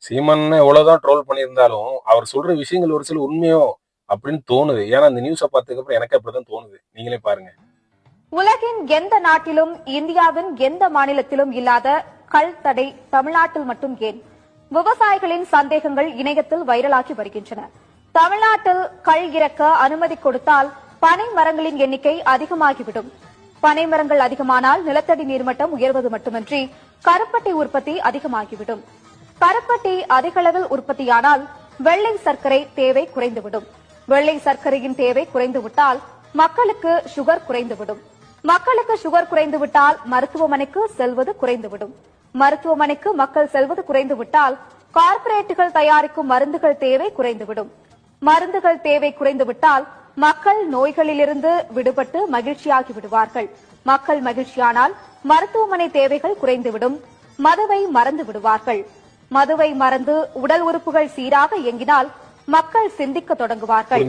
சீமான் எவ்வளவுதான் ட்ரோல் பண்ணியிருந்தாலும் அவர் சொல்ற விஷயங்கள் ஒரு சில உண்மையோ அப்படின்னு தோணுது. ஏன்னா இந்த நியூஸை பார்த்ததுக்கு அப்புறம் எனக்கு அப்படிதான் தோணுது. நீங்களே பாருங்க. உலகின் எந்த நாட்டிலும் இந்தியாவின் எந்த மாநிலத்திலும் இல்லாத கள் தடை தமிழ்நாட்டில் மட்டும் ஏன்? விவசாயிகளின் சந்தேகங்கள் இணையத்தில் வைரலாகி வருகின்றன. தமிழ்நாட்டில் கள் இறக்க அனுமதி கொடுத்தால் பனை மரங்களின் எண்ணிக்கை அதிகமாகிவிடும். பனை மரங்கள் அதிகமானால் நிலத்தடி நீர்மட்டம் உயர்வது மட்டுமின்றி கருப்பட்டி உற்பத்தி அதிகமாகிவிடும். கருப்பட்டி அதிக அளவில் உற்பத்தியானால் வெள்ளை சர்க்கரை தேவை குறைந்துவிடும். வெள்ளை சர்க்கரையின் தேவை குறைந்துவிட்டால் மக்களுக்கு சுகர் குறைந்துவிடும். மக்களுக்கு சுகர் குறைந்துவிட்டால் மருத்துவமனைக்கு செல்வது குறைந்துவிடும். மருத்துவமனைக்கு மக்கள் செல்வது குறைந்துவிட்டால் கார்ப்பரேட்டுகள் தயாரிக்கும் மருந்துகள் தேவை குறைந்துவிடும். மருந்துகள் தேவை குறைந்துவிட்டால் மக்கள் நோய்களிலிருந்து விடுபட்டு மகிழ்ச்சியாகி விடுவார்கள். மக்கள் மகிழ்ச்சியானால் மருத்துவமனை தேவைகள் குறைந்துவிடும். மதுவை மறந்து விடுவார்கள். மதுவை மறந்து உடல் உறுப்புகள் சீராக இயங்கினால் மக்கள் சிந்திக்க தொடங்குவார்கள்.